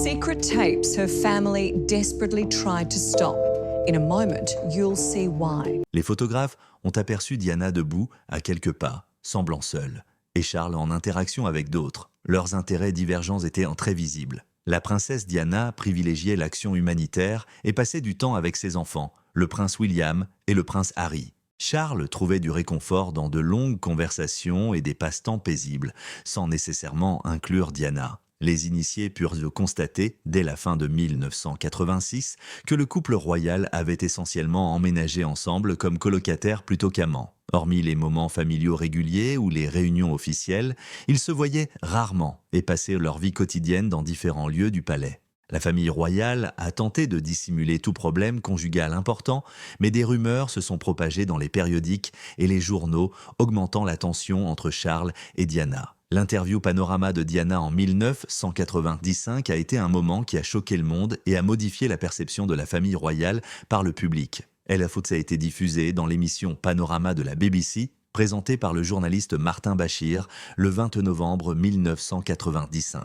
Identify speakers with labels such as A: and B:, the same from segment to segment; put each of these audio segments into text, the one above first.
A: secret tapes her family desperately tried to stop. In a moment, you'll see why.
B: Les photographes ont aperçu Diana debout, à quelques pas, semblant seule, et Charles en interaction avec d'autres. Leurs intérêts divergents étaient très visibles. La princesse Diana privilégiait l'action humanitaire et passait du temps avec ses enfants, le prince William et le prince Harry. Charles trouvait du réconfort dans de longues conversations et des passe-temps paisibles, sans nécessairement inclure Diana. Les initiés purent constater, dès la fin de 1986, que le couple royal avait essentiellement emménagé ensemble comme colocataires plutôt qu'amants. Hormis les moments familiaux réguliers ou les réunions officielles, ils se voyaient rarement et passaient leur vie quotidienne dans différents lieux du palais. La famille royale a tenté de dissimuler tout problème conjugal important, mais des rumeurs se sont propagées dans les périodiques et les journaux, augmentant la tension entre Charles et Diana. L'interview Panorama de Diana en 1995 a été un moment qui a choqué le monde et a modifié la perception de la famille royale par le public. Elle a été diffusée dans l'émission Panorama de la BBC, présentée par le journaliste Martin Bachir le 20 novembre 1995.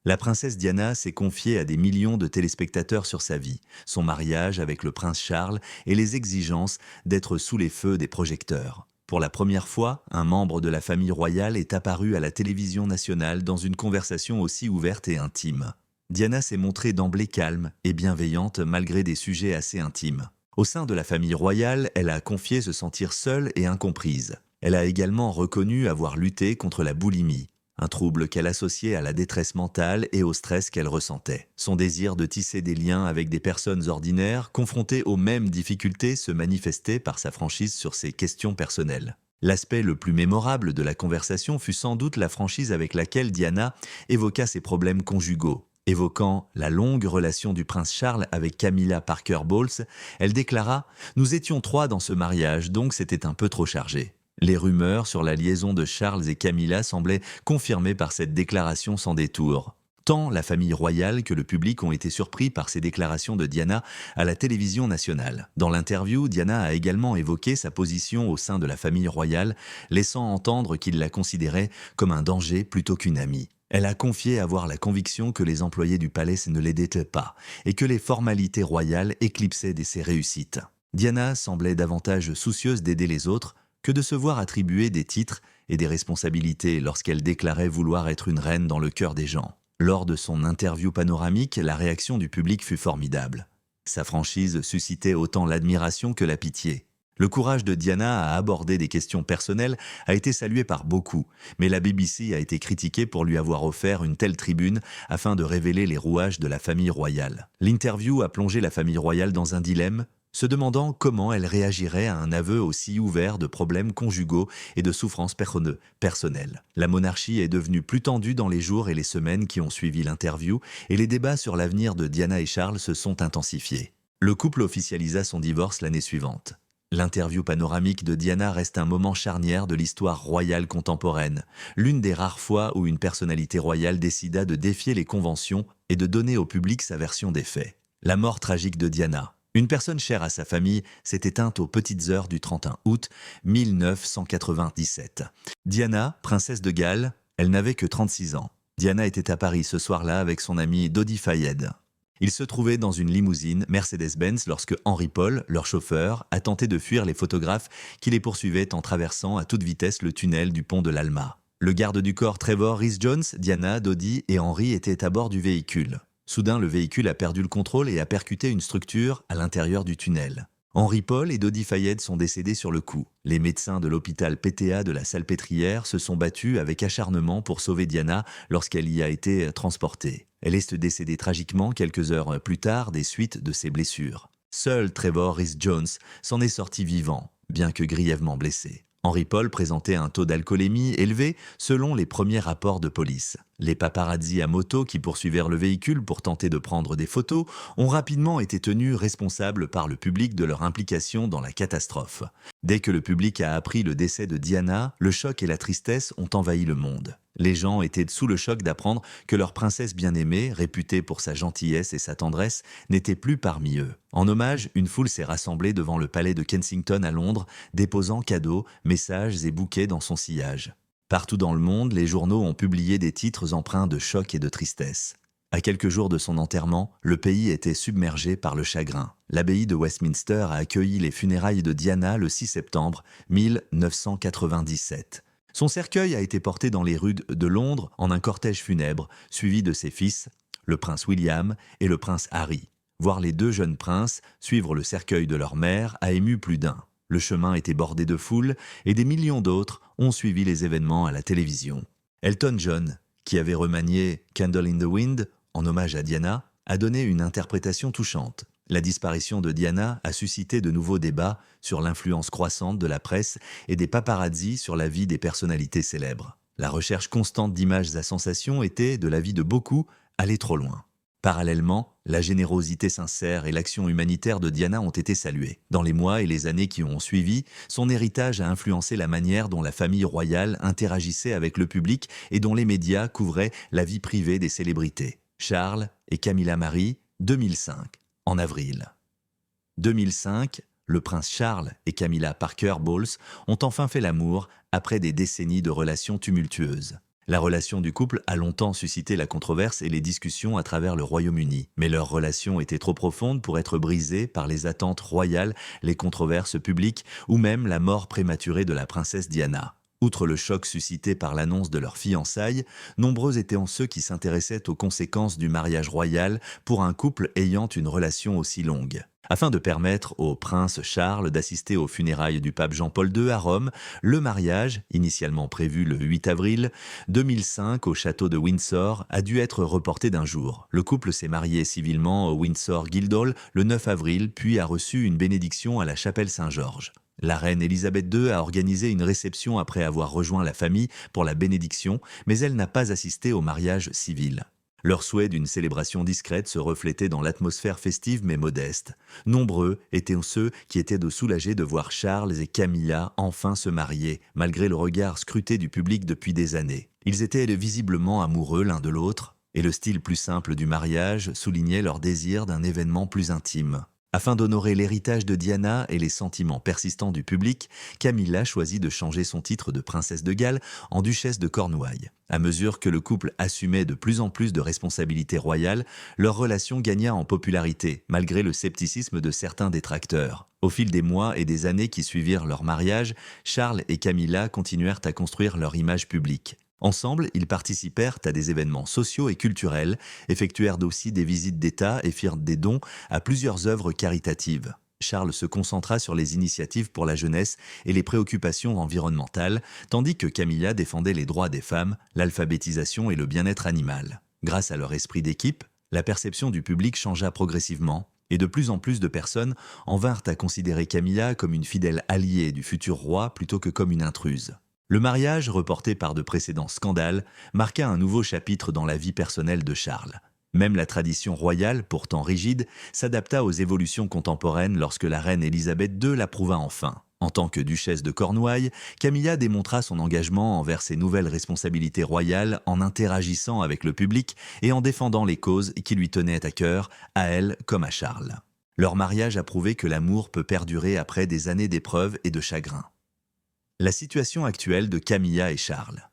B: La princesse Diana s'est confiée à des millions de téléspectateurs sur sa vie, son mariage avec le prince Charles et les exigences d'être sous les feux des projecteurs. Pour la première fois, un membre de la famille royale est apparu à la télévision nationale dans une conversation aussi ouverte et intime. Diana s'est montrée d'emblée calme et bienveillante malgré des sujets assez intimes. Au sein de la famille royale, elle a confié se sentir seule et incomprise. Elle a également reconnu avoir lutté contre la boulimie, un trouble qu'elle associait à la détresse mentale et au stress qu'elle ressentait. Son désir de tisser des liens avec des personnes ordinaires, confrontées aux mêmes difficultés, se manifestait par sa franchise sur ses questions personnelles. L'aspect le plus mémorable de la conversation fut sans doute la franchise avec laquelle Diana évoqua ses problèmes conjugaux. Évoquant la longue relation du prince Charles avec Camilla Parker Bowles, elle déclara « Nous étions 3 dans ce mariage, donc c'était un peu trop chargé ». Les rumeurs sur la liaison de Charles et Camilla semblaient confirmées par cette déclaration sans détour. Tant la famille royale que le public ont été surpris par ces déclarations de Diana à la télévision nationale. Dans l'interview, Diana a également évoqué sa position au sein de la famille royale, laissant entendre qu'il la considérait comme un danger plutôt qu'une amie. Elle a confié avoir la conviction que les employés du palais ne l'aidaient pas et que les formalités royales éclipsaient ses réussites. Diana semblait davantage soucieuse d'aider les autres que de se voir attribuer des titres et des responsabilités lorsqu'elle déclarait vouloir être une reine dans le cœur des gens. Lors de son interview panoramique, la réaction du public fut formidable. Sa franchise suscitait autant l'admiration que la pitié. Le courage de Diana à aborder des questions personnelles a été salué par beaucoup, mais la BBC a été critiquée pour lui avoir offert une telle tribune afin de révéler les rouages de la famille royale. L'interview a plongé la famille royale dans un dilemme, se demandant comment elle réagirait à un aveu aussi ouvert de problèmes conjugaux et de souffrances personnelles. La monarchie est devenue plus tendue dans les jours et les semaines qui ont suivi l'interview, et les débats sur l'avenir de Diana et Charles se sont intensifiés. Le couple officialisa son divorce l'année suivante. L'interview panoramique de Diana reste un moment charnière de l'histoire royale contemporaine, l'une des rares fois où une personnalité royale décida de défier les conventions et de donner au public sa version des faits. La mort tragique de Diana. Une personne chère à sa famille s'est éteinte aux petites heures du 31 août 1997. Diana, princesse de Galles, elle n'avait que 36 ans. Diana était à Paris ce soir-là avec son ami Dodi Fayed. Ils se trouvaient dans une limousine Mercedes-Benz lorsque Henry Paul, leur chauffeur, a tenté de fuir les photographes qui les poursuivaient en traversant à toute vitesse le tunnel du pont de l'Alma. Le garde du corps Trevor Rhys-Jones, Diana, Dodi et Henry étaient à bord du véhicule. Soudain, le véhicule a perdu le contrôle et a percuté une structure à l'intérieur du tunnel. Henry Paul et Dodi Fayed sont décédés sur le coup. Les médecins de l'hôpital PTA de la Salpêtrière se sont battus avec acharnement pour sauver Diana lorsqu'elle y a été transportée. Elle est décédée tragiquement quelques heures plus tard des suites de ses blessures. Seul Trevor Rhys-Jones s'en est sorti vivant, bien que grièvement blessé. Henry Paul présentait un taux d'alcoolémie élevé selon les premiers rapports de police. Les paparazzis à moto qui poursuivirent le véhicule pour tenter de prendre des photos ont rapidement été tenus responsables par le public de leur implication dans la catastrophe. Dès que le public a appris le décès de Diana, le choc et la tristesse ont envahi le monde. Les gens étaient sous le choc d'apprendre que leur princesse bien-aimée, réputée pour sa gentillesse et sa tendresse, n'était plus parmi eux. En hommage, une foule s'est rassemblée devant le palais de Kensington à Londres, déposant cadeaux, messages et bouquets dans son sillage. Partout dans le monde, les journaux ont publié des titres empreints de choc et de tristesse. À quelques jours de son enterrement, le pays était submergé par le chagrin. L'abbaye de Westminster a accueilli les funérailles de Diana le 6 septembre 1997. Son cercueil a été porté dans les rues de Londres en un cortège funèbre, suivi de ses fils, le prince William et le prince Harry. Voir les deux jeunes princes suivre le cercueil de leur mère a ému plus d'un. Le chemin était bordé de foule et des millions d'autres ont suivi les événements à la télévision. Elton John, qui avait remanié Candle in the Wind en hommage à Diana, a donné une interprétation touchante. La disparition de Diana a suscité de nouveaux débats sur l'influence croissante de la presse et des paparazzis sur la vie des personnalités célèbres. La recherche constante d'images à sensation était, de l'avis de beaucoup, allée trop loin. Parallèlement, la générosité sincère et l'action humanitaire de Diana ont été saluées. Dans les mois et les années qui ont suivi, son héritage a influencé la manière dont la famille royale interagissait avec le public et dont les médias couvraient la vie privée des célébrités. Charles et Camilla Marie, 2005, en avril. 2005, le prince Charles et Camilla Parker Bowles ont enfin fait l'amour après des décennies de relations tumultueuses. La relation du couple a longtemps suscité la controverse et les discussions à travers le Royaume-Uni. Mais leur relation était trop profonde pour être brisée par les attentes royales, les controverses publiques ou même la mort prématurée de la princesse Diana. Outre le choc suscité par l'annonce de leur fiançailles, nombreux étaient ceux qui s'intéressaient aux conséquences du mariage royal pour un couple ayant une relation aussi longue. Afin de permettre au prince Charles d'assister aux funérailles du pape Jean-Paul II à Rome, le mariage, initialement prévu le 8 avril 2005 au château de Windsor, a dû être reporté d'un jour. Le couple s'est marié civilement au Windsor Guildhall le 9 avril, puis a reçu une bénédiction à la chapelle Saint-Georges. La reine Elisabeth II a organisé une réception après avoir rejoint la famille pour la bénédiction, mais elle n'a pas assisté au mariage civil. Leur souhait d'une célébration discrète se reflétait dans l'atmosphère festive mais modeste. Nombreux étaient ceux qui étaient soulagés de voir Charles et Camilla enfin se marier, malgré le regard scruté du public depuis des années. Ils étaient visiblement amoureux l'un de l'autre, et le style plus simple du mariage soulignait leur désir d'un événement plus intime. Afin d'honorer l'héritage de Diana et les sentiments persistants du public, Camilla choisit de changer son titre de princesse de Galles en duchesse de Cornouailles. À mesure que le couple assumait de plus en plus de responsabilités royales, leur relation gagna en popularité, malgré le scepticisme de certains détracteurs. Au fil des mois et des années qui suivirent leur mariage, Charles et Camilla continuèrent à construire leur image publique. Ensemble, ils participèrent à des événements sociaux et culturels, effectuèrent aussi des visites d'État et firent des dons à plusieurs œuvres caritatives. Charles se concentra sur les initiatives pour la jeunesse et les préoccupations environnementales, tandis que Camilla défendait les droits des femmes, l'alphabétisation et le bien-être animal. Grâce à leur esprit d'équipe, la perception du public changea progressivement, et de plus en plus de personnes en vinrent à considérer Camilla comme une fidèle alliée du futur roi plutôt que comme une intruse. Le mariage, reporté par de précédents scandales, marqua un nouveau chapitre dans la vie personnelle de Charles. Même la tradition royale, pourtant rigide, s'adapta aux évolutions contemporaines lorsque la reine Elisabeth II l'approuva enfin. En tant que duchesse de Cornouailles, Camilla démontra son engagement envers ses nouvelles responsabilités royales en interagissant avec le public et en défendant les causes qui lui tenaient à cœur, à elle comme à Charles. Leur mariage a prouvé que l'amour peut perdurer après des années d'épreuves et de chagrin. La situation actuelle de Camilla et Charles.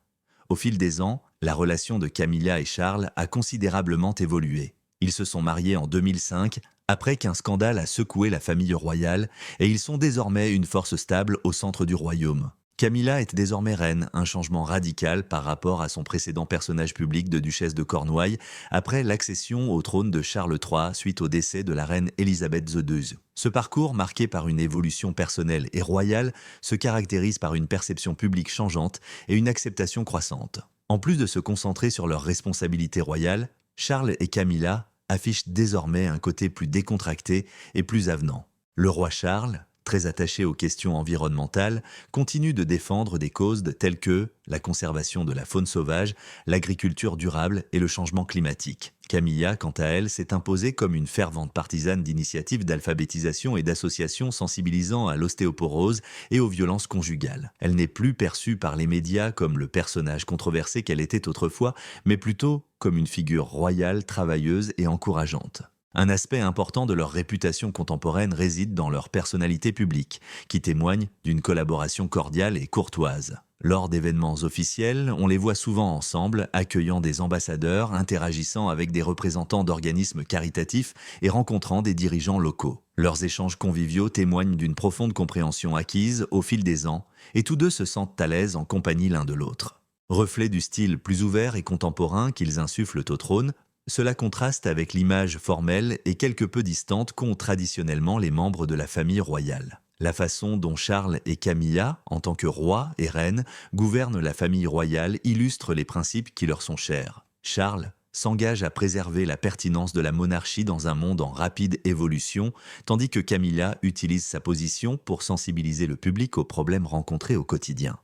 B: Au fil des ans, la relation de Camilla et Charles a considérablement évolué. Ils se sont mariés en 2005, après qu'un scandale a secoué la famille royale, et ils sont désormais une force stable au centre du royaume. Camilla est désormais reine, un changement radical par rapport à son précédent personnage public de duchesse de Cornouailles, après l'accession au trône de Charles III suite au décès de la reine Elisabeth II. Ce parcours, marqué par une évolution personnelle et royale, se caractérise par une perception publique changeante et une acceptation croissante. En plus de se concentrer sur leurs responsabilités royales, Charles et Camilla affichent désormais un côté plus décontracté et plus avenant. Le roi Charles, très attaché aux questions environnementales, continue de défendre des causes telles que la conservation de la faune sauvage, l'agriculture durable et le changement climatique. Camilla, quant à elle, s'est imposée comme une fervente partisane d'initiatives d'alphabétisation et d'associations sensibilisant à l'ostéoporose et aux violences conjugales. Elle n'est plus perçue par les médias comme le personnage controversé qu'elle était autrefois, mais plutôt comme une figure royale, travailleuse et encourageante. Un aspect important de leur réputation contemporaine réside dans leur personnalité publique, qui témoigne d'une collaboration cordiale et courtoise. Lors d'événements officiels, on les voit souvent ensemble, accueillant des ambassadeurs, interagissant avec des représentants d'organismes caritatifs et rencontrant des dirigeants locaux. Leurs échanges conviviaux témoignent d'une profonde compréhension acquise au fil des ans, et tous deux se sentent à l'aise en compagnie l'un de l'autre. Reflet du style plus ouvert et contemporain qu'ils insufflent au trône, cela contraste avec l'image formelle et quelque peu distante qu'ont traditionnellement les membres de la famille royale. La façon dont Charles et Camilla, en tant que roi et reine, gouvernent la famille royale illustre les principes qui leur sont chers. Charles s'engage à préserver la pertinence de la monarchie dans un monde en rapide évolution, tandis que Camilla utilise sa position pour sensibiliser le public aux problèmes rencontrés au quotidien.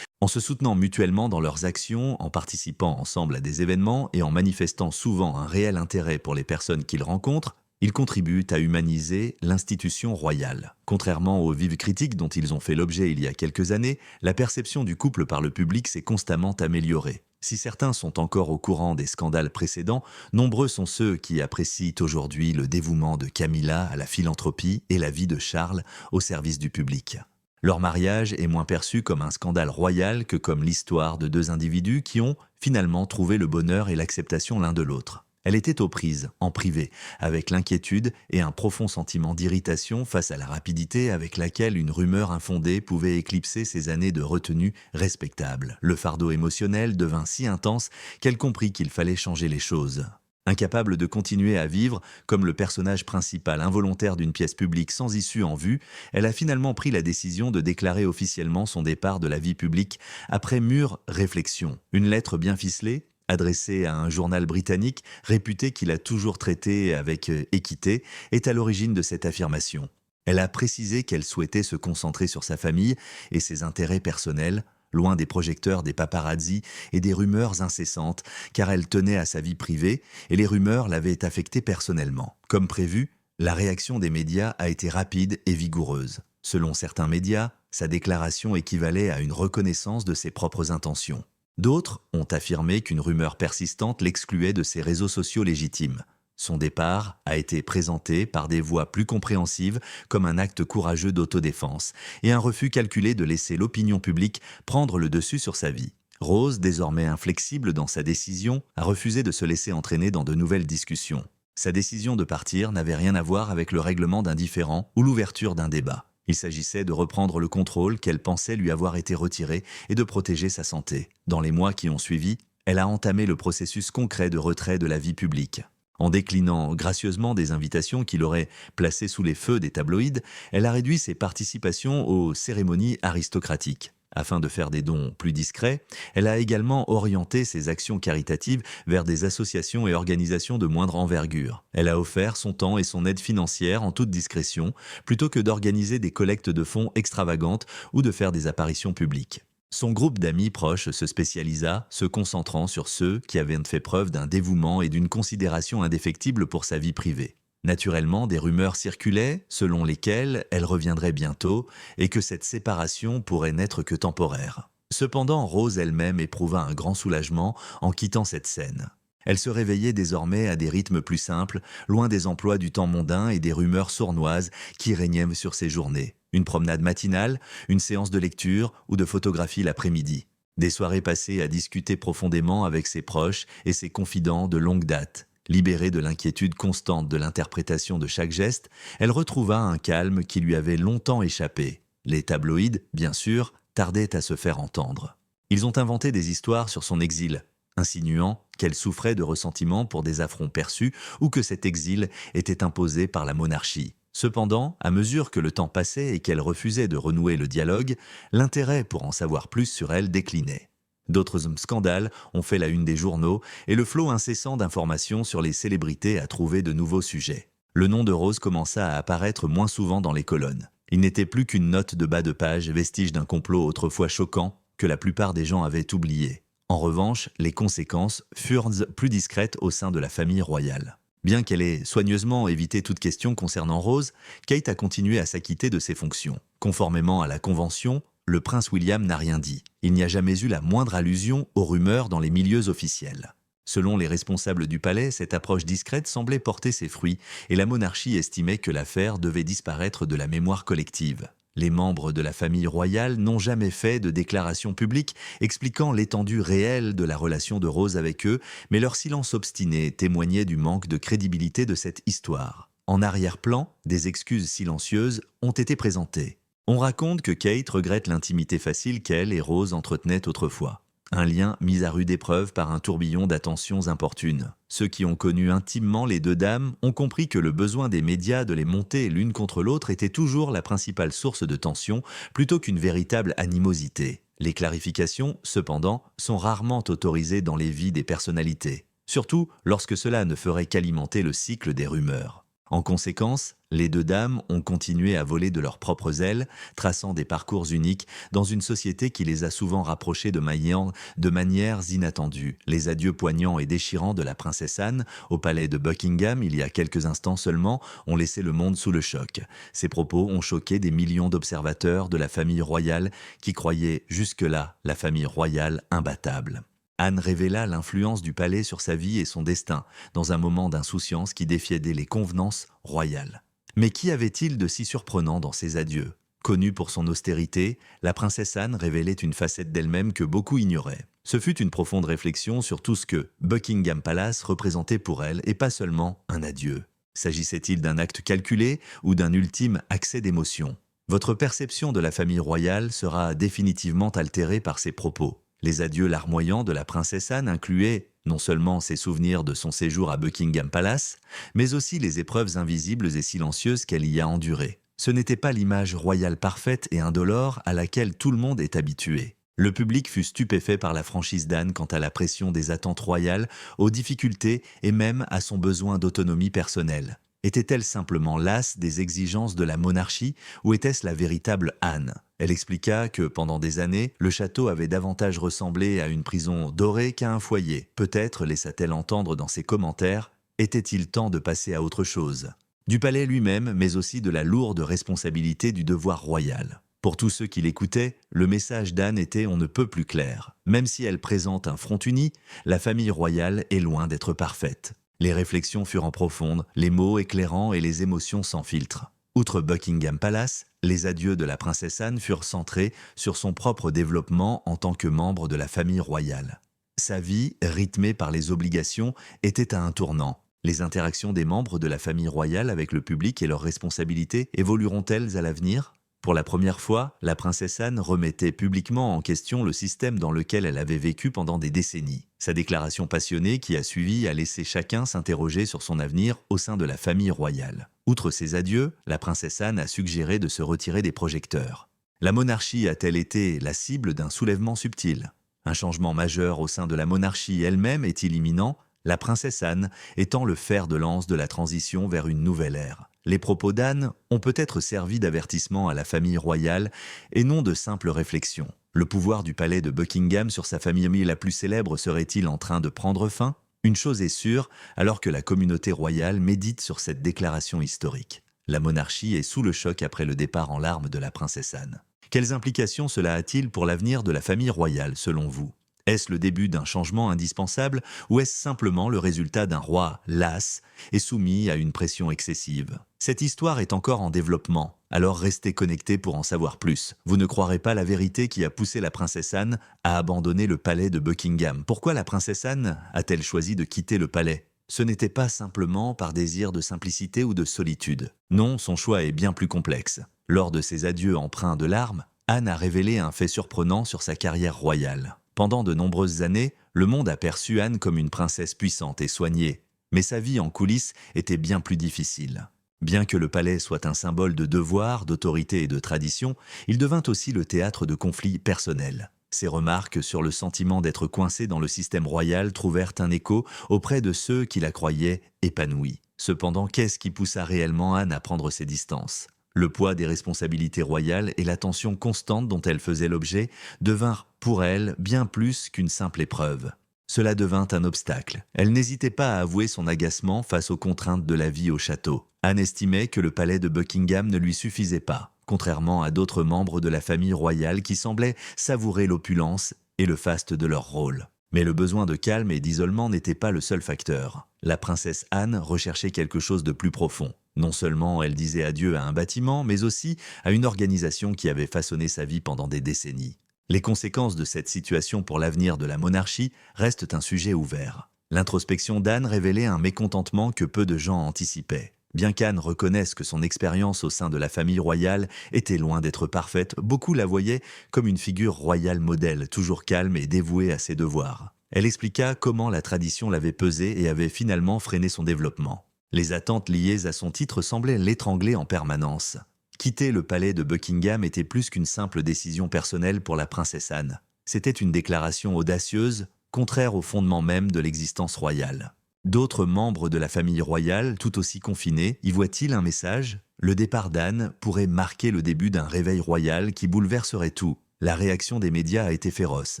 B: En se soutenant mutuellement dans leurs actions, en participant ensemble à des événements et en manifestant souvent un réel intérêt pour les personnes qu'ils rencontrent, ils contribuent à humaniser l'institution royale. Contrairement aux vives critiques dont ils ont fait l'objet il y a quelques années, la perception du couple par le public s'est constamment améliorée. Si certains sont encore au courant des scandales précédents, nombreux sont ceux qui apprécient aujourd'hui le dévouement de Camilla à la philanthropie et la vie de Charles au service du public. Leur mariage est moins perçu comme un scandale royal que comme l'histoire de deux individus qui ont finalement trouvé le bonheur et l'acceptation l'un de l'autre. Elle était aux prises, en privé, avec l'inquiétude et un profond sentiment d'irritation face à la rapidité avec laquelle une rumeur infondée pouvait éclipser ces années de retenue respectable. Le fardeau émotionnel devint si intense qu'elle comprit qu'il fallait changer les choses. Incapable de continuer à vivre comme le personnage principal involontaire d'une pièce publique sans issue en vue, elle a finalement pris la décision de déclarer officiellement son départ de la vie publique après mûre réflexion. Une lettre bien ficelée, adressée à un journal britannique réputé qu'il a toujours traité avec équité, est à l'origine de cette affirmation. Elle a précisé qu'elle souhaitait se concentrer sur sa famille et ses intérêts personnels, loin des projecteurs des paparazzis et des rumeurs incessantes, car elle tenait à sa vie privée et les rumeurs l'avaient affectée personnellement. Comme prévu, la réaction des médias a été rapide et vigoureuse. Selon certains médias, sa déclaration équivalait à une reconnaissance de ses propres intentions. D'autres ont affirmé qu'une rumeur persistante l'excluait de ses réseaux sociaux légitimes. Son départ a été présenté par des voix plus compréhensives comme un acte courageux d'autodéfense et un refus calculé de laisser l'opinion publique prendre le dessus sur sa vie. Rose, désormais inflexible dans sa décision, a refusé de se laisser entraîner dans de nouvelles discussions. Sa décision de partir n'avait rien à voir avec le règlement d'un différend ou l'ouverture d'un débat. Il s'agissait de reprendre le contrôle qu'elle pensait lui avoir été retiré et de protéger sa santé. Dans les mois qui ont suivi, elle a entamé le processus concret de retrait de la vie publique. En déclinant gracieusement des invitations qu'il aurait placées sous les feux des tabloïds, elle a réduit ses participations aux cérémonies aristocratiques. Afin de faire des dons plus discrets, elle a également orienté ses actions caritatives vers des associations et organisations de moindre envergure. Elle a offert son temps et son aide financière en toute discrétion, plutôt que d'organiser des collectes de fonds extravagantes ou de faire des apparitions publiques. Son groupe d'amis proches se spécialisa, se concentrant sur ceux qui avaient fait preuve d'un dévouement et d'une considération indéfectible pour sa vie privée. Naturellement, des rumeurs circulaient, selon lesquelles elle reviendrait bientôt et que cette séparation pourrait n'être que temporaire. Cependant, Rose elle-même éprouva un grand soulagement en quittant cette scène. Elle se réveillait désormais à des rythmes plus simples, loin des emplois du temps mondain et des rumeurs sournoises qui régnaient sur ses journées. Une promenade matinale, une séance de lecture ou de photographie l'après-midi. Des soirées passées à discuter profondément avec ses proches et ses confidents de longue date. Libérée de l'inquiétude constante de l'interprétation de chaque geste, elle retrouva un calme qui lui avait longtemps échappé. Les tabloïds, bien sûr, tardaient à se faire entendre. Ils ont inventé des histoires sur son exil, insinuant qu'elle souffrait de ressentiment pour des affronts perçus ou que cet exil était imposé par la monarchie. Cependant, à mesure que le temps passait et qu'elle refusait de renouer le dialogue, l'intérêt pour en savoir plus sur elle déclinait. D'autres scandales ont fait la une des journaux et le flot incessant d'informations sur les célébrités a trouvé de nouveaux sujets. Le nom de Rose commença à apparaître moins souvent dans les colonnes. Il n'était plus qu'une note de bas de page, vestige d'un complot autrefois choquant que la plupart des gens avaient oublié. En revanche, les conséquences furent plus discrètes au sein de la famille royale. Bien qu'elle ait soigneusement évité toute question concernant Rose, Kate a continué à s'acquitter de ses fonctions. Conformément à la convention, le prince William n'a rien dit. Il n'y a jamais eu la moindre allusion aux rumeurs dans les milieux officiels. Selon les responsables du palais, cette approche discrète semblait porter ses fruits et la monarchie estimait que l'affaire devait disparaître de la mémoire collective. Les membres de la famille royale n'ont jamais fait de déclaration publique expliquant l'étendue réelle de la relation de Rose avec eux, mais leur silence obstiné témoignait du manque de crédibilité de cette histoire. En arrière-plan, des excuses silencieuses ont été présentées. On raconte que Kate regrette l'intimité facile qu'elle et Rose entretenaient autrefois. Un lien mis à rude épreuve par un tourbillon d'attentions importunes. Ceux qui ont connu intimement les deux dames ont compris que le besoin des médias de les monter l'une contre l'autre était toujours la principale source de tension plutôt qu'une véritable animosité. Les clarifications, cependant, sont rarement autorisées dans les vies des personnalités, surtout lorsque cela ne ferait qu'alimenter le cycle des rumeurs. En conséquence, les deux dames ont continué à voler de leurs propres ailes, traçant des parcours uniques dans une société qui les a souvent rapprochées de manières inattendues. Les adieux poignants et déchirants de la princesse Anne au palais de Buckingham il y a quelques instants seulement ont laissé le monde sous le choc. Ces propos ont choqué des millions d'observateurs de la famille royale qui croyaient jusque-là la famille royale imbattable. Anne révéla l'influence du palais sur sa vie et son destin, dans un moment d'insouciance qui défiait les convenances royales. Mais qu'y avait-il de si surprenant dans ces adieux ? Connue pour son austérité, la princesse Anne révélait une facette d'elle-même que beaucoup ignoraient. Ce fut une profonde réflexion sur tout ce que Buckingham Palace représentait pour elle et pas seulement un adieu. S'agissait-il d'un acte calculé ou d'un ultime accès d'émotion ? Votre perception de la famille royale sera définitivement altérée par ces propos. Les adieux larmoyants de la princesse Anne incluaient non seulement ses souvenirs de son séjour à Buckingham Palace, mais aussi les épreuves invisibles et silencieuses qu'elle y a endurées. Ce n'était pas l'image royale parfaite et indolore à laquelle tout le monde est habitué. Le public fut stupéfait par la franchise d'Anne quant à la pression des attentes royales, aux difficultés et même à son besoin d'autonomie personnelle. Était-elle simplement lasse des exigences de la monarchie ou était-ce la véritable Anne ? Elle expliqua que, pendant des années, le château avait davantage ressemblé à une prison dorée qu'à un foyer. Peut-être, laissa-t-elle entendre dans ses commentaires, était-il temps de passer à autre chose ? Du palais lui-même, mais aussi de la lourde responsabilité du devoir royal. Pour tous ceux qui l'écoutaient, le message d'Anne était on ne peut plus clair. Même si elle présente un front uni, la famille royale est loin d'être parfaite. Les réflexions furent profondes, les mots éclairants et les émotions sans filtre. Outre Buckingham Palace, les adieux de la princesse Anne furent centrés sur son propre développement en tant que membre de la famille royale. Sa vie, rythmée par les obligations, était à un tournant. Les interactions des membres de la famille royale avec le public et leurs responsabilités évolueront-elles à l'avenir ? Pour la première fois, la princesse Anne remettait publiquement en question le système dans lequel elle avait vécu pendant des décennies. Sa déclaration passionnée qui a suivi a laissé chacun s'interroger sur son avenir au sein de la famille royale. Outre ses adieux, la princesse Anne a suggéré de se retirer des projecteurs. La monarchie a-t-elle été la cible d'un soulèvement subtil ? Un changement majeur au sein de la monarchie elle-même est-il imminent ? La princesse Anne étant le fer de lance de la transition vers une nouvelle ère. Les propos d'Anne ont peut-être servi d'avertissement à la famille royale et non de simple réflexion. Le pouvoir du palais de Buckingham sur sa famille la plus célèbre serait-il en train de prendre fin ? Une chose est sûre, alors que la communauté royale médite sur cette déclaration historique. La monarchie est sous le choc après le départ en larmes de la princesse Anne. Quelles implications cela a-t-il pour l'avenir de la famille royale, selon vous ? Est-ce le début d'un changement indispensable ou est-ce simplement le résultat d'un roi las et soumis à une pression excessive ? Cette histoire est encore en développement, alors restez connectés pour en savoir plus. Vous ne croirez pas la vérité qui a poussé la princesse Anne à abandonner le palais de Buckingham. Pourquoi la princesse Anne a-t-elle choisi de quitter le palais ? Ce n'était pas simplement par désir de simplicité ou de solitude. Non, son choix est bien plus complexe. Lors de ses adieux empreints de larmes, Anne a révélé un fait surprenant sur sa carrière royale. Pendant de nombreuses années, le monde a perçu Anne comme une princesse puissante et soignée, mais sa vie en coulisses était bien plus difficile. Bien que le palais soit un symbole de devoir, d'autorité et de tradition, il devint aussi le théâtre de conflits personnels. Ses remarques sur le sentiment d'être coincé dans le système royal trouvèrent un écho auprès de ceux qui la croyaient épanouie. Cependant, qu'est-ce qui poussa réellement Anne à prendre ses distances ? Le poids des responsabilités royales et l'attention constante dont elle faisait l'objet devinrent pour elle bien plus qu'une simple épreuve. Cela devint un obstacle. Elle n'hésitait pas à avouer son agacement face aux contraintes de la vie au château. Anne estimait que le palais de Buckingham ne lui suffisait pas, contrairement à d'autres membres de la famille royale qui semblaient savourer l'opulence et le faste de leur rôle. Mais le besoin de calme et d'isolement n'était pas le seul facteur. La princesse Anne recherchait quelque chose de plus profond. Non seulement elle disait adieu à un bâtiment, mais aussi à une organisation qui avait façonné sa vie pendant des décennies. Les conséquences de cette situation pour l'avenir de la monarchie restent un sujet ouvert. L'introspection d'Anne révélait un mécontentement que peu de gens anticipaient. Bien qu'Anne reconnaisse que son expérience au sein de la famille royale était loin d'être parfaite, beaucoup la voyaient comme une figure royale modèle, toujours calme et dévouée à ses devoirs. Elle expliqua comment la tradition l'avait pesée et avait finalement freiné son développement. Les attentes liées à son titre semblaient l'étrangler en permanence. Quitter le palais de Buckingham était plus qu'une simple décision personnelle pour la princesse Anne. C'était une déclaration audacieuse, contraire au fondement même de l'existence royale. D'autres membres de la famille royale, tout aussi confinés, y voient-ils un message ? Le départ d'Anne pourrait marquer le début d'un réveil royal qui bouleverserait tout. La réaction des médias a été féroce.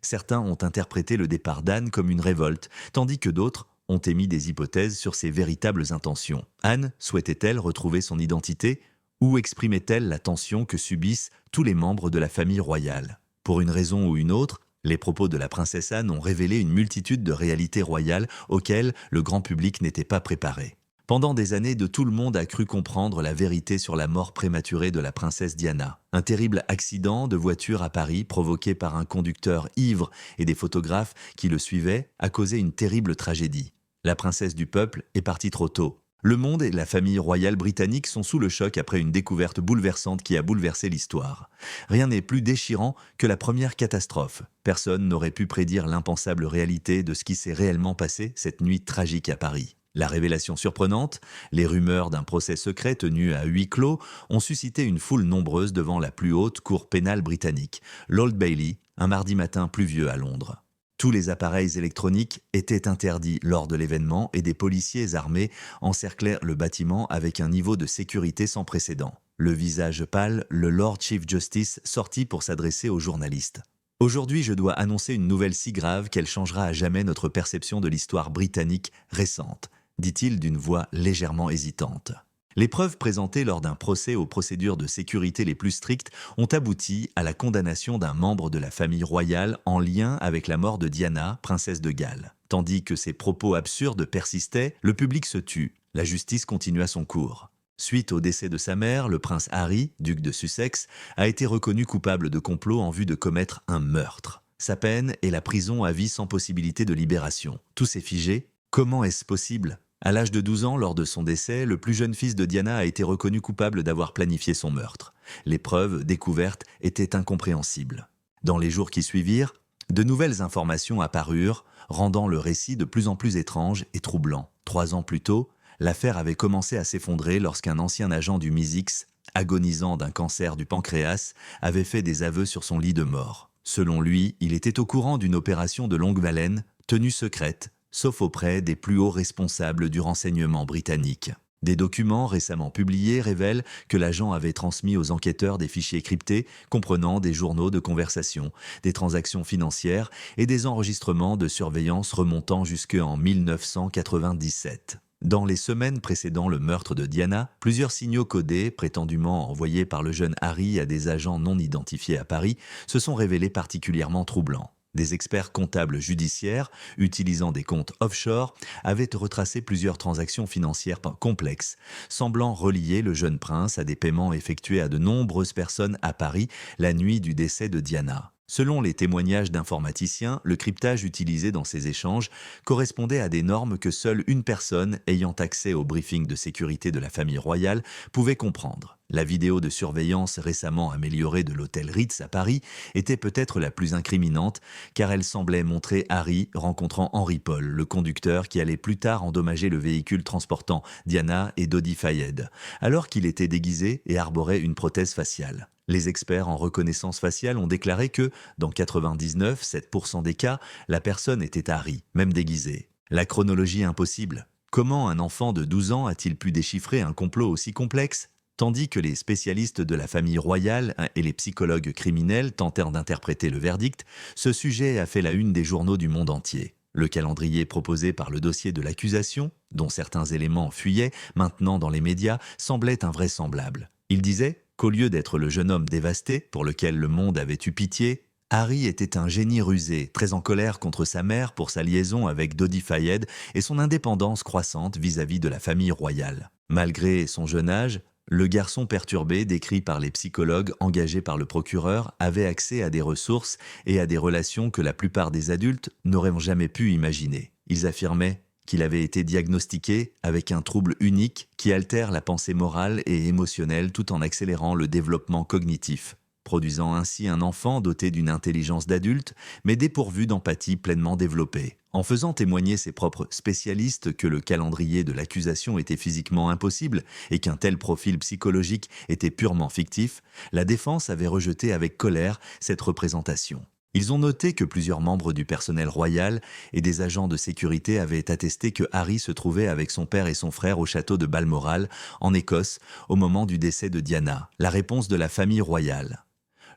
B: Certains ont interprété le départ d'Anne comme une révolte, tandis que d'autres ont émis des hypothèses sur ses véritables intentions. Anne souhaitait-elle retrouver son identité ou exprimait-elle la tension que subissent tous les membres de la famille royale ? Pour une raison ou une autre, les propos de la princesse Anne ont révélé une multitude de réalités royales auxquelles le grand public n'était pas préparé. Pendant des années, tout le monde a cru comprendre la vérité sur la mort prématurée de la princesse Diana. Un terrible accident de voiture à Paris, provoqué par un conducteur ivre et des photographes qui le suivaient, a causé une terrible tragédie. La princesse du peuple est partie trop tôt. Le monde et la famille royale britannique sont sous le choc après une découverte bouleversante qui a bouleversé l'histoire. Rien n'est plus déchirant que la première catastrophe. Personne n'aurait pu prédire l'impensable réalité de ce qui s'est réellement passé cette nuit tragique à Paris. La révélation surprenante, les rumeurs d'un procès secret tenu à huis clos ont suscité une foule nombreuse devant la plus haute cour pénale britannique, l'Old Bailey, un mardi matin pluvieux à Londres. Tous les appareils électroniques étaient interdits lors de l'événement et des policiers armés encerclèrent le bâtiment avec un niveau de sécurité sans précédent. Le visage pâle, le Lord Chief Justice sortit pour s'adresser aux journalistes. « Aujourd'hui, je dois annoncer une nouvelle si grave qu'elle changera à jamais notre perception de l'histoire britannique récente », dit-il d'une voix légèrement hésitante. Les preuves présentées lors d'un procès aux procédures de sécurité les plus strictes ont abouti à la condamnation d'un membre de la famille royale en lien avec la mort de Diana, princesse de Galles. Tandis que ces propos absurdes persistaient, le public se tut. La justice continua son cours. Suite au décès de sa mère, le prince Harry, duc de Sussex, a été reconnu coupable de complot en vue de commettre un meurtre. Sa peine est la prison à vie sans possibilité de libération. Tout s'est figé. Comment est-ce possible ? À l'âge de 12 ans, lors de son décès, le plus jeune fils de Diana a été reconnu coupable d'avoir planifié son meurtre. Les preuves découvertes étaient incompréhensibles. Dans les jours qui suivirent, de nouvelles informations apparurent, rendant le récit de plus en plus étrange et troublant. 3 ans plus tôt, l'affaire avait commencé à s'effondrer lorsqu'un ancien agent du MI6, agonisant d'un cancer du pancréas, avait fait des aveux sur son lit de mort. Selon lui, il était au courant d'une opération de longue haleine, tenue secrète, sauf auprès des plus hauts responsables du renseignement britannique. Des documents récemment publiés révèlent que l'agent avait transmis aux enquêteurs des fichiers cryptés comprenant des journaux de conversation, des transactions financières et des enregistrements de surveillance remontant jusqu'en 1997. Dans les semaines précédant le meurtre de Diana, plusieurs signaux codés, prétendument envoyés par le jeune Harry à des agents non identifiés à Paris, se sont révélés particulièrement troublants. Des experts comptables judiciaires, utilisant des comptes offshore, avaient retracé plusieurs transactions financières complexes, semblant relier le jeune prince à des paiements effectués à de nombreuses personnes à Paris la nuit du décès de Diana. Selon les témoignages d'informaticiens, le cryptage utilisé dans ces échanges correspondait à des normes que seule une personne ayant accès au briefing de sécurité de la famille royale pouvait comprendre. La vidéo de surveillance récemment améliorée de l'hôtel Ritz à Paris était peut-être la plus incriminante car elle semblait montrer Harry rencontrant Henry Paul, le conducteur qui allait plus tard endommager le véhicule transportant Diana et Dodi Fayed, alors qu'il était déguisé et arborait une prothèse faciale. Les experts en reconnaissance faciale ont déclaré que, dans 99,7% des cas, la personne était Harry, même déguisée. La chronologie impossible. Comment un enfant de 12 ans a-t-il pu déchiffrer un complot aussi complexe ? Tandis que les spécialistes de la famille royale et les psychologues criminels tentèrent d'interpréter le verdict, ce sujet a fait la une des journaux du monde entier. Le calendrier proposé par le dossier de l'accusation, dont certains éléments fuyaient maintenant dans les médias, semblait invraisemblable. Il disait qu'au lieu d'être le jeune homme dévasté, pour lequel le monde avait eu pitié, Harry était un génie rusé, très en colère contre sa mère pour sa liaison avec Dodi Fayed et son indépendance croissante vis-à-vis de la famille royale. Malgré son jeune âge, le garçon perturbé, décrit par les psychologues engagés par le procureur, avait accès à des ressources et à des relations que la plupart des adultes n'auraient jamais pu imaginer. Ils affirmaient qu'il avait été diagnostiqué avec un trouble unique qui altère la pensée morale et émotionnelle tout en accélérant le développement cognitif, produisant ainsi un enfant doté d'une intelligence d'adulte, mais dépourvu d'empathie pleinement développée. En faisant témoigner ses propres spécialistes que le calendrier de l'accusation était physiquement impossible et qu'un tel profil psychologique était purement fictif, la défense avait rejeté avec colère cette représentation. Ils ont noté que plusieurs membres du personnel royal et des agents de sécurité avaient attesté que Harry se trouvait avec son père et son frère au château de Balmoral, en Écosse, au moment du décès de Diana. La réponse de la famille royale.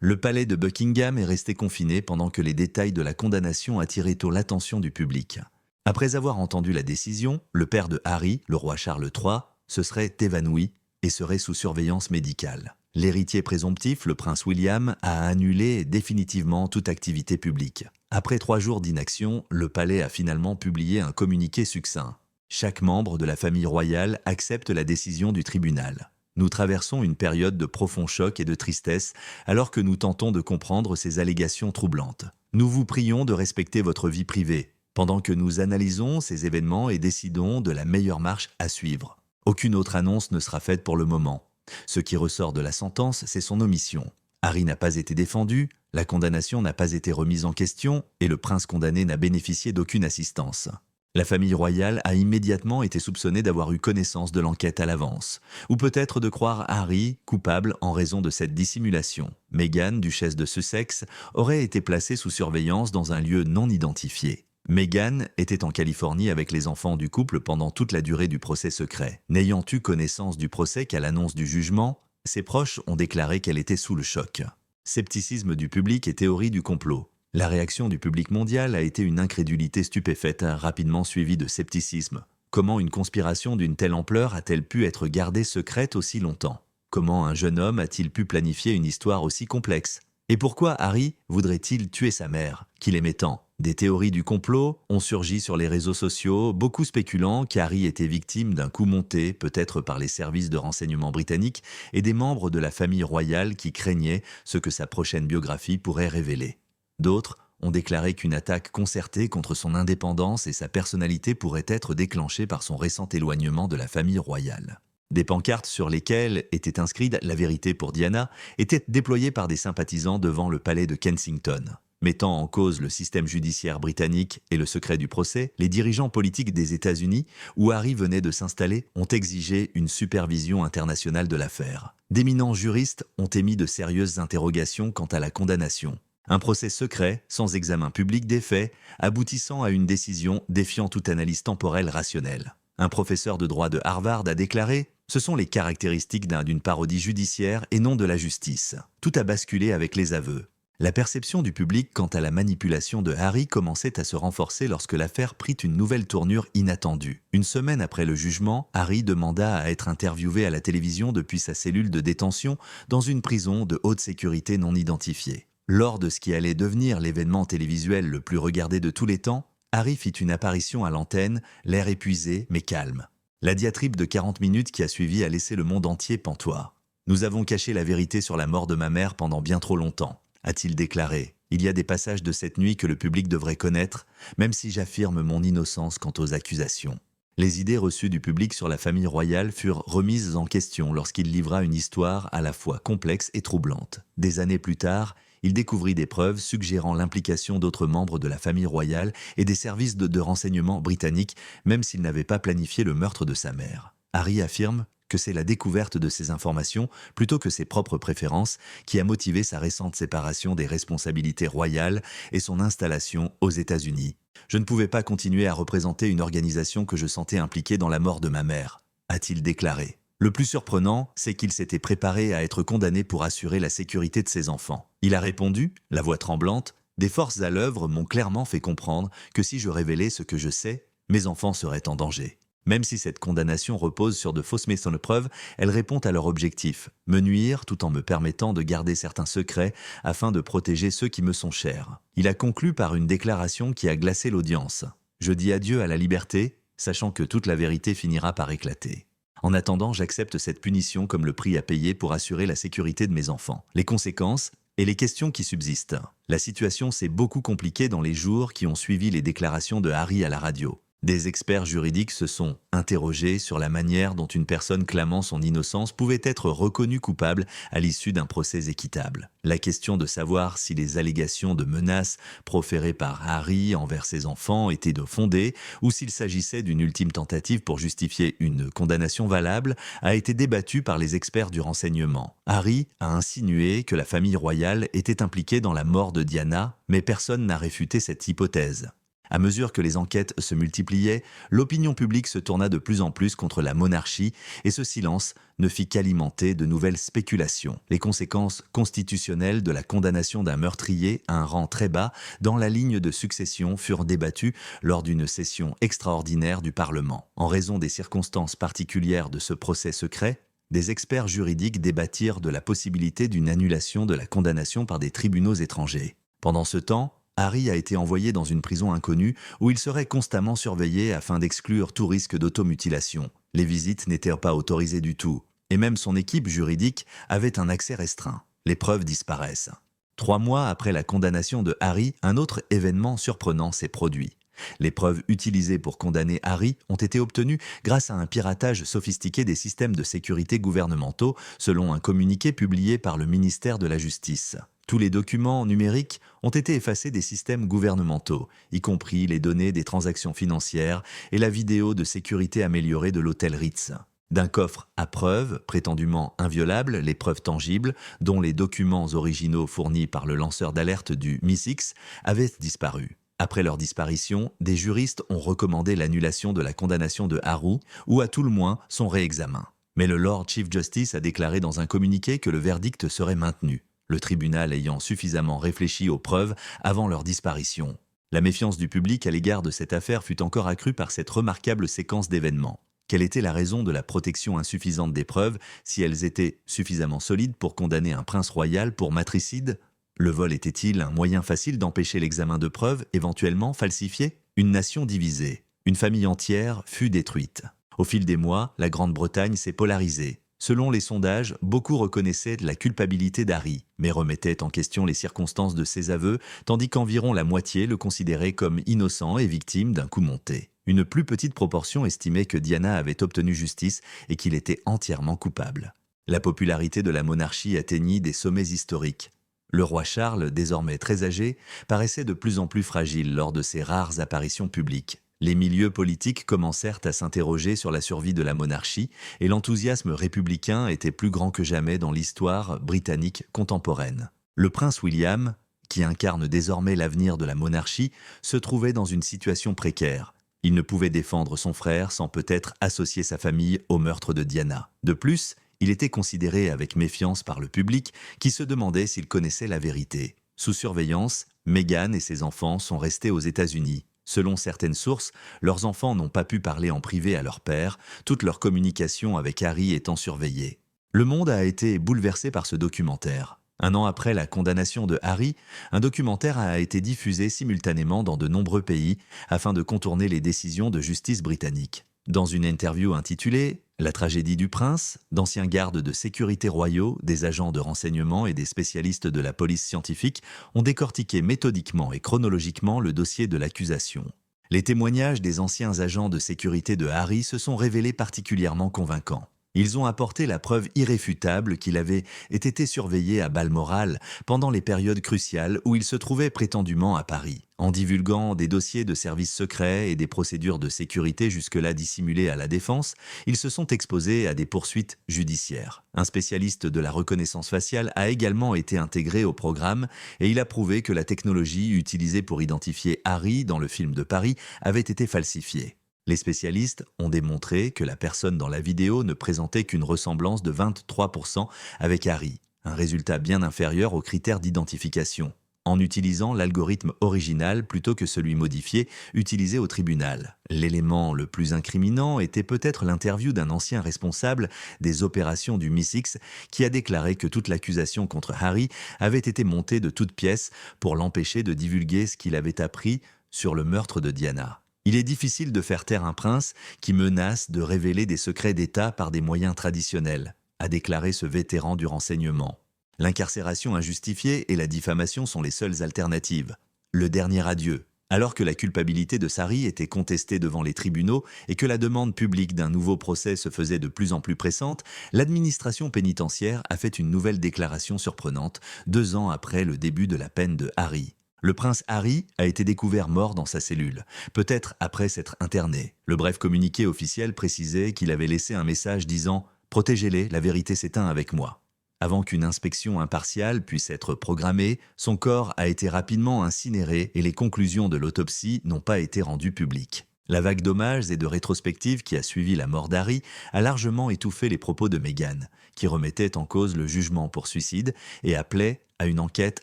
B: Le palais de Buckingham est resté confiné pendant que les détails de la condamnation attiraient tôt l'attention du public. Après avoir entendu la décision, le père de Harry, le roi Charles III, se serait évanoui et serait sous surveillance médicale. L'héritier présomptif, le prince William, a annulé définitivement toute activité publique. Après 3 jours d'inaction, le palais a finalement publié un communiqué succinct. Chaque membre de la famille royale accepte la décision du tribunal. Nous traversons une période de profond choc et de tristesse alors que nous tentons de comprendre ces allégations troublantes. Nous vous prions de respecter votre vie privée pendant que nous analysons ces événements et décidons de la meilleure marche à suivre. Aucune autre annonce ne sera faite pour le moment. Ce qui ressort de la sentence, c'est son omission. Harry n'a pas été défendu, la condamnation n'a pas été remise en question et le prince condamné n'a bénéficié d'aucune assistance. La famille royale a immédiatement été soupçonnée d'avoir eu connaissance de l'enquête à l'avance, ou peut-être de croire Harry coupable en raison de cette dissimulation. Meghan, duchesse de Sussex, aurait été placée sous surveillance dans un lieu non identifié. Meghan était en Californie avec les enfants du couple pendant toute la durée du procès secret. N'ayant eu connaissance du procès qu'à l'annonce du jugement, ses proches ont déclaré qu'elle était sous le choc. Scepticisme du public et théorie du complot. La réaction du public mondial a été une incrédulité stupéfaite, rapidement suivie de scepticisme. Comment une conspiration d'une telle ampleur a-t-elle pu être gardée secrète aussi longtemps? Comment un jeune homme a-t-il pu planifier une histoire aussi complexe? Et pourquoi Harry voudrait-il tuer sa mère, qu'il aimait tant? Des théories du complot ont surgi sur les réseaux sociaux, beaucoup spéculant qu'Harry était victime d'un coup monté, peut-être par les services de renseignement britanniques, et des membres de la famille royale qui craignaient ce que sa prochaine biographie pourrait révéler. D'autres ont déclaré qu'une attaque concertée contre son indépendance et sa personnalité pourrait être déclenchée par son récent éloignement de la famille royale. Des pancartes sur lesquelles était inscrite « La vérité pour Diana » étaient déployées par des sympathisants devant le palais de Kensington. Mettant en cause le système judiciaire britannique et le secret du procès, les dirigeants politiques des États-Unis, où Harry venait de s'installer, ont exigé une supervision internationale de l'affaire. D'éminents juristes ont émis de sérieuses interrogations quant à la condamnation. Un procès secret, sans examen public des faits, aboutissant à une décision défiant toute analyse temporelle rationnelle. Un professeur de droit de Harvard a déclaré « Ce sont les caractéristiques d'une parodie judiciaire et non de la justice. Tout a basculé avec les aveux. » La perception du public quant à la manipulation de Harry commençait à se renforcer lorsque l'affaire prit une nouvelle tournure inattendue. Une semaine après le jugement, Harry demanda à être interviewé à la télévision depuis sa cellule de détention dans une prison de haute sécurité non identifiée. Lors de ce qui allait devenir l'événement télévisuel le plus regardé de tous les temps, Harry fit une apparition à l'antenne, l'air épuisé mais calme. La diatribe de 40 minutes qui a suivi a laissé le monde entier pantois. « Nous avons caché la vérité sur la mort de ma mère pendant bien trop longtemps », a-t-il déclaré. « Il y a des passages de cette nuit que le public devrait connaître, même si j'affirme mon innocence quant aux accusations. » Les idées reçues du public sur la famille royale furent remises en question lorsqu'il livra une histoire à la fois complexe et troublante. Des années plus tard, il découvrit des preuves suggérant l'implication d'autres membres de la famille royale et des services de renseignement britanniques, même s'il n'avait pas planifié le meurtre de sa mère. Harry affirme que c'est la découverte de ces informations, plutôt que ses propres préférences, qui a motivé sa récente séparation des responsabilités royales et son installation aux États-Unis. « Je ne pouvais pas continuer à représenter une organisation que je sentais impliquée dans la mort de ma mère », a-t-il déclaré. Le plus surprenant, c'est qu'il s'était préparé à être condamné pour assurer la sécurité de ses enfants. Il a répondu, la voix tremblante, « Des forces à l'œuvre m'ont clairement fait comprendre que si je révélais ce que je sais, mes enfants seraient en danger. » Même si cette condamnation repose sur de fausses mises en preuve, elle répond à leur objectif, me nuire tout en me permettant de garder certains secrets afin de protéger ceux qui me sont chers. Il a conclu par une déclaration qui a glacé l'audience. « Je dis adieu à la liberté, sachant que toute la vérité finira par éclater. » En attendant, j'accepte cette punition comme le prix à payer pour assurer la sécurité de mes enfants. Les conséquences et les questions qui subsistent. La situation s'est beaucoup compliquée dans les jours qui ont suivi les déclarations de Harry à la radio. Des experts juridiques se sont interrogés sur la manière dont une personne clamant son innocence pouvait être reconnue coupable à l'issue d'un procès équitable. La question de savoir si les allégations de menaces proférées par Harry envers ses enfants étaient de fondées ou s'il s'agissait d'une ultime tentative pour justifier une condamnation valable a été débattue par les experts du renseignement. Harry a insinué que la famille royale était impliquée dans la mort de Diana, mais personne n'a réfuté cette hypothèse. À mesure que les enquêtes se multipliaient, l'opinion publique se tourna de plus en plus contre la monarchie et ce silence ne fit qu'alimenter de nouvelles spéculations. Les conséquences constitutionnelles de la condamnation d'un meurtrier à un rang très bas dans la ligne de succession furent débattues lors d'une session extraordinaire du Parlement. En raison des circonstances particulières de ce procès secret, des experts juridiques débattirent de la possibilité d'une annulation de la condamnation par des tribunaux étrangers. Pendant ce temps, Harry a été envoyé dans une prison inconnue où il serait constamment surveillé afin d'exclure tout risque d'automutilation. Les visites n'étaient pas autorisées du tout, et même son équipe juridique avait un accès restreint. Les preuves disparaissent. 3 mois après la condamnation de Harry, un autre événement surprenant s'est produit. Les preuves utilisées pour condamner Harry ont été obtenues grâce à un piratage sophistiqué des systèmes de sécurité gouvernementaux, selon un communiqué publié par le ministère de la Justice. Tous les documents numériques ont été effacés des systèmes gouvernementaux, y compris les données des transactions financières et la vidéo de sécurité améliorée de l'hôtel Ritz. D'un coffre à preuves, prétendument inviolable, les preuves tangibles, dont les documents originaux fournis par le lanceur d'alerte du MI6, avaient disparu. Après leur disparition, des juristes ont recommandé l'annulation de la condamnation de Harry, ou à tout le moins son réexamen. Mais le Lord Chief Justice a déclaré dans un communiqué que le verdict serait maintenu, le tribunal ayant suffisamment réfléchi aux preuves avant leur disparition. La méfiance du public à l'égard de cette affaire fut encore accrue par cette remarquable séquence d'événements. Quelle était la raison de la protection insuffisante des preuves si elles étaient suffisamment solides pour condamner un prince royal pour matricide ? Le vol était-il un moyen facile d'empêcher l'examen de preuves, éventuellement falsifiées ? Une nation divisée, une famille entière fut détruite. Au fil des mois, la Grande-Bretagne s'est polarisée. Selon les sondages, beaucoup reconnaissaient la culpabilité d'Harry, mais remettaient en question les circonstances de ses aveux, tandis qu'environ la moitié le considérait comme innocent et victime d'un coup monté. Une plus petite proportion estimait que Diana avait obtenu justice et qu'il était entièrement coupable. La popularité de la monarchie atteignit des sommets historiques. Le roi Charles, désormais très âgé, paraissait de plus en plus fragile lors de ses rares apparitions publiques. Les milieux politiques commencèrent à s'interroger sur la survie de la monarchie et l'enthousiasme républicain était plus grand que jamais dans l'histoire britannique contemporaine. Le prince William, qui incarne désormais l'avenir de la monarchie, se trouvait dans une situation précaire. Il ne pouvait défendre son frère sans peut-être associer sa famille au meurtre de Diana. De plus, il était considéré avec méfiance par le public qui se demandait s'il connaissait la vérité. Sous surveillance, Meghan et ses enfants sont restés aux États-Unis. Selon certaines sources, leurs enfants n'ont pas pu parler en privé à leur père, toute leur communication avec Harry étant surveillée. Le monde a été bouleversé par ce documentaire. 1 an après la condamnation de Harry, un documentaire a été diffusé simultanément dans de nombreux pays afin de contourner les décisions de justice britanniques. Dans une interview intitulée « La tragédie du prince », d'anciens gardes de sécurité royaux, des agents de renseignement et des spécialistes de la police scientifique ont décortiqué méthodiquement et chronologiquement le dossier de l'accusation. Les témoignages des anciens agents de sécurité de Harry se sont révélés particulièrement convaincants. Ils ont apporté la preuve irréfutable qu'il avait été surveillé à Balmoral pendant les périodes cruciales où il se trouvait prétendument à Paris. En divulguant des dossiers de services secrets et des procédures de sécurité jusque-là dissimulées à la défense, ils se sont exposés à des poursuites judiciaires. Un spécialiste de la reconnaissance faciale a également été intégré au programme et il a prouvé que la technologie utilisée pour identifier Harry dans le film de Paris avait été falsifiée. Les spécialistes ont démontré que la personne dans la vidéo ne présentait qu'une ressemblance de 23% avec Harry, un résultat bien inférieur aux critères d'identification, en utilisant l'algorithme original plutôt que celui modifié utilisé au tribunal. L'élément le plus incriminant était peut-être l'interview d'un ancien responsable des opérations du MI6 qui a déclaré que toute l'accusation contre Harry avait été montée de toutes pièces pour l'empêcher de divulguer ce qu'il avait appris sur le meurtre de Diana. Il est difficile de faire taire un prince qui menace de révéler des secrets d'État par des moyens traditionnels, a déclaré ce vétéran du renseignement. L'incarcération injustifiée et la diffamation sont les seules alternatives. Le dernier adieu. Alors que la culpabilité de Sari était contestée devant les tribunaux et que la demande publique d'un nouveau procès se faisait de plus en plus pressante, l'administration pénitentiaire a fait une nouvelle déclaration surprenante 2 ans après le début de la peine de Harry. Le prince Harry a été découvert mort dans sa cellule, peut-être après s'être interné. Le bref communiqué officiel précisait qu'il avait laissé un message disant « Protégez-les, la vérité s'éteint avec moi ». Avant qu'une inspection impartiale puisse être programmée, son corps a été rapidement incinéré et les conclusions de l'autopsie n'ont pas été rendues publiques. La vague d'hommages et de rétrospectives qui a suivi la mort d'Harry a largement étouffé les propos de Meghan, qui remettait en cause le jugement pour suicide et appelait à une enquête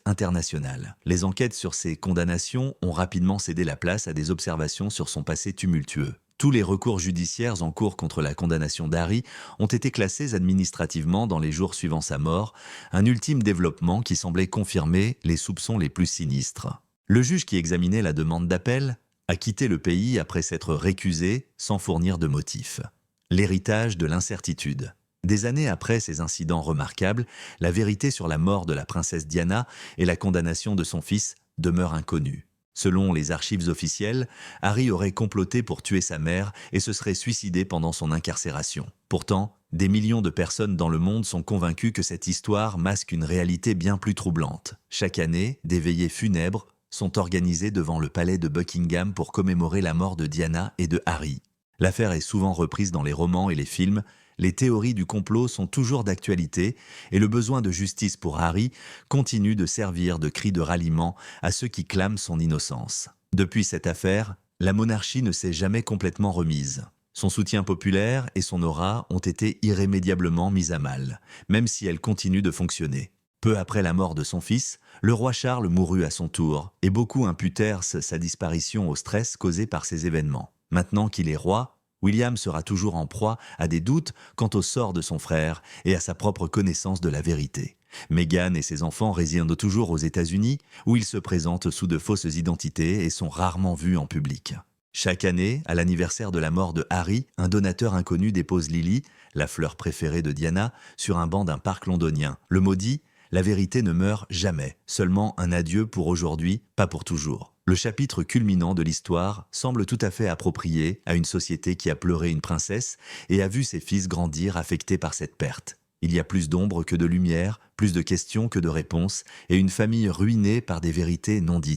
B: internationale. Les enquêtes sur ces condamnations ont rapidement cédé la place à des observations sur son passé tumultueux. Tous les recours judiciaires en cours contre la condamnation d'Harry ont été classés administrativement dans les jours suivant sa mort, un ultime développement qui semblait confirmer les soupçons les plus sinistres. Le juge qui examinait la demande d'appel a quitté le pays après s'être récusé sans fournir de motif. L'héritage de l'incertitude. Des années après ces incidents remarquables, la vérité sur la mort de la princesse Diana et la condamnation de son fils demeure inconnue. Selon les archives officielles, Harry aurait comploté pour tuer sa mère et se serait suicidé pendant son incarcération. Pourtant, des millions de personnes dans le monde sont convaincues que cette histoire masque une réalité bien plus troublante. Chaque année, des veillées funèbres sont organisées devant le palais de Buckingham pour commémorer la mort de Diana et de Harry. L'affaire est souvent reprise dans les romans et les films. Les théories du complot sont toujours d'actualité et le besoin de justice pour Harry continue de servir de cri de ralliement à ceux qui clament son innocence. Depuis cette affaire, la monarchie ne s'est jamais complètement remise. Son soutien populaire et son aura ont été irrémédiablement mis à mal, même si elle continue de fonctionner. Peu après la mort de son fils, le roi Charles mourut à son tour et beaucoup imputèrent sa disparition au stress causé par ces événements. Maintenant qu'il est roi, William sera toujours en proie à des doutes quant au sort de son frère et à sa propre connaissance de la vérité. Meghan et ses enfants résident toujours aux États-Unis, où ils se présentent sous de fausses identités et sont rarement vus en public. Chaque année, à l'anniversaire de la mort de Harry, un donateur inconnu dépose Lily, la fleur préférée de Diana, sur un banc d'un parc londonien. Le mot dit « La vérité ne meurt jamais, seulement un adieu pour aujourd'hui, pas pour toujours ». Le chapitre culminant de l'histoire semble tout à fait approprié à une société qui a pleuré une princesse et a vu ses fils grandir affectés par cette perte. Il y a plus d'ombre que de lumière, plus de questions que de réponses, et une famille ruinée par des vérités non dites.